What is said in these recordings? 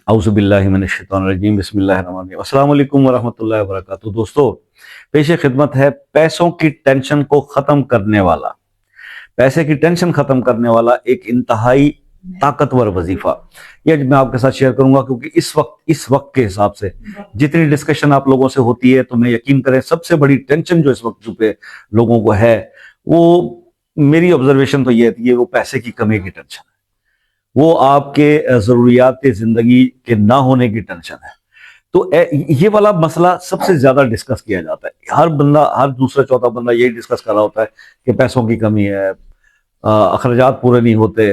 औज़ु बिल्लाहि मिनश शैतानिर रजीम बिस्मिल्लाहिर रहमानिर रहीम। अस्सलाम वालेकुम वरहमतुल्लाहि वबरकातुहू। दोस्तों, पेश खिदमत है पैसों की टेंशन को खत्म करने वाला, पैसे की टेंशन खत्म करने वाला एक इंतहाई ताकतवर वजीफा। यह मैं आपके साथ शेयर करूंगा क्योंकि इस वक्त के हिसाब से जितनी डिस्कशन आप लोगों से होती है, तो मैं यकीन करें सबसे बड़ी टेंशन जो इस वक्त पे लोगों को है, वो मेरी ऑब्जर्वेशन तो ये है, वो पैसे की कमी की टेंशन है। वो आपके ज़रूरियात ज़िंदगी के ना होने की टेंशन है। तो ये वाला मसला सबसे ज्यादा डिस्कस किया जाता है। हर बंदा, हर दूसरा चौथा बंदा यही डिस्कस कर रहा होता है कि पैसों की कमी है, अखराजात पूरे नहीं होते,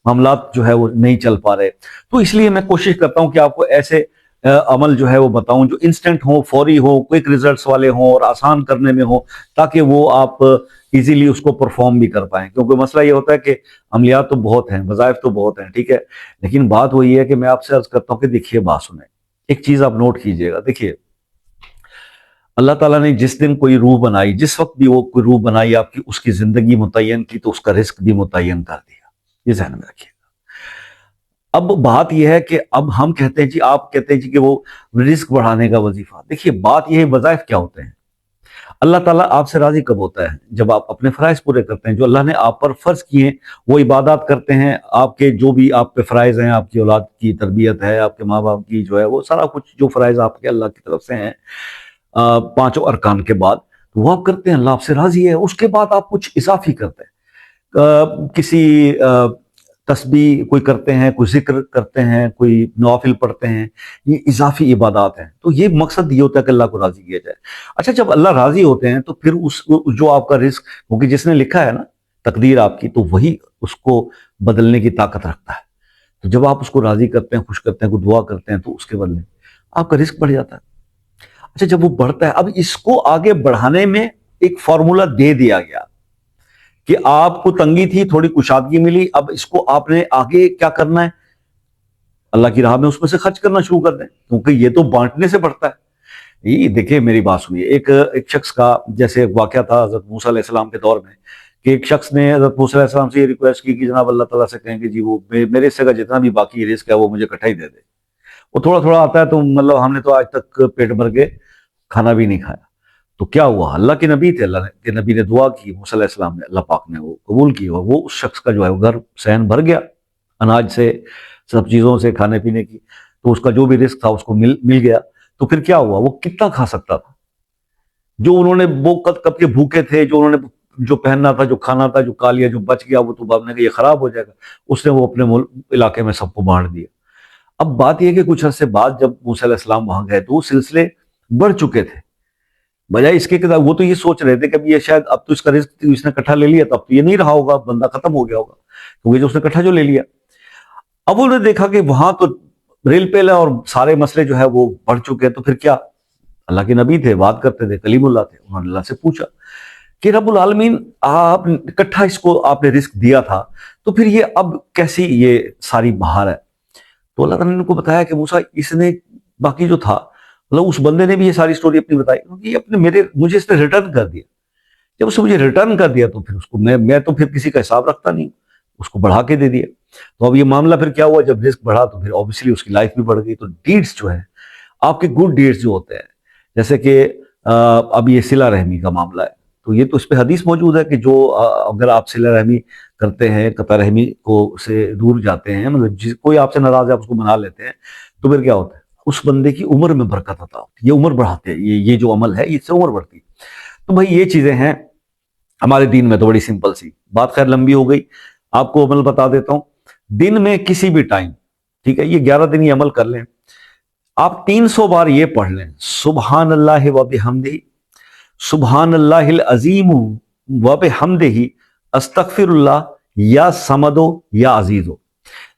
मामलात जो है वो नहीं चल पा रहे। तो इसलिए मैं कोशिश करता हूं कि आपको ऐसे अमल जो है वो बताऊं जो इंस्टेंट हो, फौरी हो, क्विक रिजल्ट्स वाले हों और आसान करने में हो, ताकि वो आप इजीली उसको परफॉर्म भी कर पाएं। क्योंकि मसला ये होता है कि अमलियात तो बहुत हैं, वज़ाइफ तो बहुत हैं, ठीक है, लेकिन बात वही है कि मैं आपसे अर्ज करता हूं कि देखिए, बात सुने, एक चीज आप नोट कीजिएगा। देखिए, अल्लाह ताला ने जिस दिन कोई रूह बनाई, जिस वक्त भी वो कोई रूह बनाई आपकी, उसकी जिंदगी मुतय्यन की, तो उसका रिस्क भी मुतय्यन कर दिया। ये ध्यान में रखिएगा। अब बात यह है कि अब हम कहते हैं जी, आप कहते हैं जी कि वो रिस्क बढ़ाने का वजीफा। देखिए, बात यह है, वज़ाइफ क्या होते हैं? अल्लाह ताला आपसे राजी कब होता है? जब आप अपने फ़राइज़ पूरे करते हैं, जो अल्लाह ने आप पर फ़र्ज़ किए हैं, वो इबादत करते हैं। आपके जो भी आप पे फ़राइज़ हैं, आपकी औलाद की तरबियत है, आपके माँ बाप की जो है वो सारा कुछ जो फ़राइज़ आपके अल्लाह की तरफ से हैं, पांचों अरकान के बाद, तो वो आप करते हैं, अल्लाह आपसे राजी है। उसके बाद आप कुछ इजाफी करते हैं, किसी तस्बीह कोई करते हैं, कोई जिक्र करते हैं, कोई नवाफिल पढ़ते हैं, ये इजाफी इबादत हैं। तो ये मकसद ये होता है कि अल्लाह को राजी किया जाए। अच्छा, जब अल्लाह राजी होते हैं तो फिर उस जो आपका रिस्क, क्योंकि जिसने लिखा है ना तकदीर आपकी, तो वही उसको बदलने की ताकत रखता है। तो जब आप उसको राजी करते हैं, खुश करते हैं, कोई दुआ करते हैं, तो उसके बदले आपका रिस्क बढ़ जाता है। अच्छा, जब वो बढ़ता है, अब इसको आगे बढ़ाने में एक फॉर्मूला दे दिया गया कि आपको तंगी थी, थोड़ी कुशादगी मिली, अब इसको आपने आगे क्या करना है? अल्लाह की राह में उसमें से खर्च करना शुरू कर दें, क्योंकि ये तो बांटने से बढ़ता है। ये देखिए, मेरी बात सुनिए। एक शख्स का जैसे वाकया था हज़रत मूसा अलैहिस्सलाम के दौर में, कि एक शख्स ने हज़रत मूसा अलैहिस्सलाम से ये रिक्वेस्ट की कि जनाब अल्लाह ताला से कहें कि जी वो मेरे हिस्से का जितना भी बाकी रिस्क है वो मुझे इकट्ठा ही दे दे। वो थोड़ा थोड़ा आता है, तो मतलब हमने तो आज तक पेट भर के खाना भी नहीं खाया। तो क्या हुआ? अल्लाह के नबी थे, अल्लाह के नबी ने दुआ की, मूसा अलैहिस्सलाम ने, अल्लाह पाक ने वो कबूल की, और वो उस शख्स का जो है वो घर सहन भर गया, अनाज से, सब चीज़ों से, खाने पीने की। तो उसका जो भी रिस्क था उसको मिल गया। तो फिर क्या हुआ? वो कितना खा सकता था? जो उन्होंने, वो कब कब के भूखे थे, जो उन्होंने जो पहनना था, जो खाना था, जो खा लिया, जो बच गया, वो तो आपने कहा ये खराब हो जाएगा, उसने वो अपने इलाके में सबको बांट दिया। अब बात यह कि कुछ अरसे बाद जब मूसा अलैहिस्सलाम वहां गए, तो वो सिलसिले बढ़ चुके थे। बजाय इसके कि वो तो ये सोच रहे थे कि अब ये शायद, अब तो इसका रिस्क इसने इकट्ठा ले लिया, तब तो ये नहीं रहा होगा, बंदा खत्म हो गया होगा, क्योंकि जो उसने इकट्ठा जो ले लिया। अब उन्होंने देखा कि वहां तो रेल पेल है और सारे मसले जो है वो बढ़ चुके हैं। तो फिर क्या? अल्लाह के नबी थे, बात करते थे, कलीमुल्लाह थे, उन्होंने अल्लाह से पूछा कि रब्बुल आलमीन, आप इकट्ठा इसको आपने रिस्क दिया था, तो फिर ये अब कैसी ये सारी बहार है? तो अल्लाह ताला ने उनको बताया कि मूसा, इसने बाकी जो था, मतलब उस बंदे ने भी ये सारी स्टोरी अपनी बताई, क्योंकि अपने मुझे इसने रिटर्न कर दिया। जब उसने मुझे रिटर्न कर दिया, तो फिर उसको मैं तो फिर किसी का हिसाब रखता नहीं, उसको बढ़ा के दे दिया। तो अब ये मामला फिर क्या हुआ? जब रिस्क बढ़ा तो फिर ऑब्वियसली उसकी लाइफ भी बढ़ गई। तो डीड्स जो है, आपके गुड डीड्स जो होते हैं, जैसे कि अब ये सिला रहमी का मामला है, तो ये तो इस पे हदीस मौजूद है कि जो अगर आप सिला रहमी करते हैं, कता रहमी को से दूर जाते हैं, मतलब कोई आपसे नाराज है, आप उसको मना लेते हैं, तो फिर क्या होता है? उस बंदे की उम्र में बरकत आता है। ये उम्र बढ़ाते हैं, ये जो अमल है, इससे उम्र बढ़ती है। तो भाई ये चीजें हैं हमारे दीन में, तो बड़ी सिंपल सी बात, खैर लंबी हो गई, आपको अमल बता देता हूं। दिन में किसी भी टाइम, ठीक है, ये 11 दिन ये अमल कर लें, आप 300 बार ये पढ़ लें, सुबहान अल्लाह व बिहम्दिही, सुबहान अल्लाहिल अजीम व बिहम्दिही, अस्तगफिरुल्लाह, या समदो या अजीजो।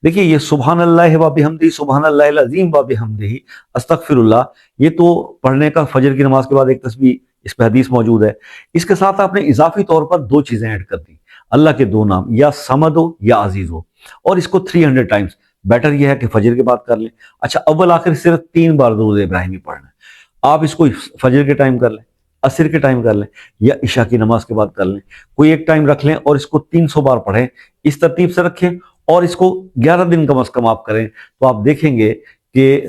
देखिए, ये सुबहान अल्लाह व बिहम्दिही, सुबहान अल्लाहिल अजीम व बिहम्दिही, अस्तगफिरुल्लाह, ये तो पढ़ने का फजर की नमाज के बाद एक तस्बीह, इस पे हदीस मौजूद है। इसके साथ आपने इजाफी तौर पर दो चीजें ऐड कर दी, अल्लाह के दो नाम, या समदो या अजीजो, और इसको 300 टाइम्स। बेटर यह है कि फजर के बाद कर लें। अच्छा, अव्वल आखिर सिर्फ 3 बार दुरूद इब्राहिमी पढ़ना है। आप इसको फजर के टाइम कर लें, असर के टाइम कर लें, या इशा की नमाज के बाद कर लें, कोई एक टाइम रख लें और इसको 300 बार पढ़ें। इस तरतीब से रखें और इसको 11 दिन कम से कम आप करें, तो आप देखेंगे کہ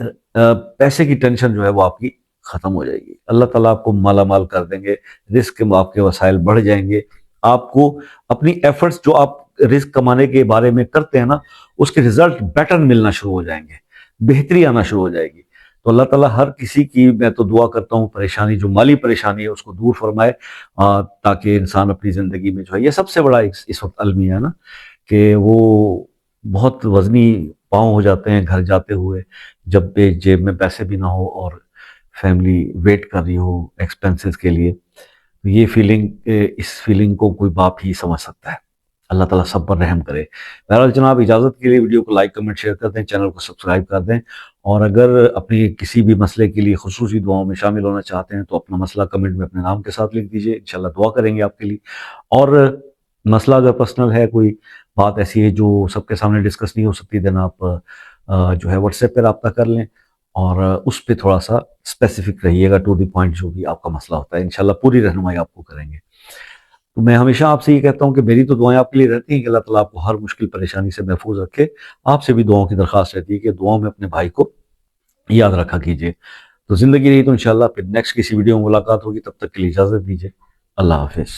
پیسے کی ٹینشن جو ہے وہ آپ کی ختم ہو جائے گی. اللہ تعالیٰ آپ کو مالا مال کر دیں گے، رزق کے آپ کے وسائل بڑھ جائیں گے. آپ کو اپنی ایفرٹس جو آپ رزق کمانے کے بارے میں کرتے ہیں نا، اس کے رزلٹ بیٹر ملنا شروع ہو جائیں گے، بہتری آنا شروع ہو جائے گی. تو اللہ تعالیٰ ہر کسی کی، میں تو دعا کرتا ہوں، پریشانی جو مالی پریشانی ہے اس کو دور فرمائے، تاکہ انسان اپنی زندگی میں جو ہے، یہ سب سے بڑا اس وقت المیہ ہے نا، کہ وہ بہت وزنی پاؤں ہو جاتے ہیں گھر جاتے ہوئے، جب پہ جیب میں پیسے بھی نہ ہو اور فیملی ویٹ کر رہی ہو ایکسپینسز کے لیے. یہ فیلنگ، اس فیلنگ کو کوئی باپ ہی سمجھ سکتا ہے. اللہ تعالیٰ سب پر رحم کرے. بہرحال جناب، اجازت کے لیے ویڈیو کو لائک کمنٹ شیئر کر دیں، چینل کو سبسکرائب کر دیں، اور اگر اپنی کسی بھی مسئلے کے لیے خصوصی دعاؤں میں شامل ہونا چاہتے ہیں تو اپنا مسئلہ کمنٹ میں اپنے نام کے ساتھ لکھ دیجئے، انشاءاللہ دعا کریں گے آپ کے لیے. اور مسئلہ اگر پرسنل ہے، کوئی بات ایسی ہے جو سب کے سامنے ڈسکس نہیں ہو سکتی، دین آپ جو ہے واٹس ایپ پہ رابطہ کر لیں، اور اس پہ تھوڑا سا اسپیسیفک رہیے گا، ٹو دی پوائنٹ جو بھی آپ کا مسئلہ ہوتا ہے، انشاءاللہ پوری رہنمائی آپ کو کریں گے. تو میں ہمیشہ آپ سے یہ کہتا ہوں کہ میری تو دعائیں آپ کے لیے رہتی ہیں کہ اللہ تعالیٰ آپ کو ہر مشکل پریشانی سے محفوظ رکھے. آپ سے بھی دعاؤں کی درخواست رہتی ہے کہ دعاؤں میں اپنے بھائی کو یاد رکھا کیجئے. تو زندگی رہی تو انشاءاللہ پھر نیکسٹ کسی ویڈیو میں ملاقات ہوگی، تب تک کے لیے اجازت دیجیے. اللہ حافظ.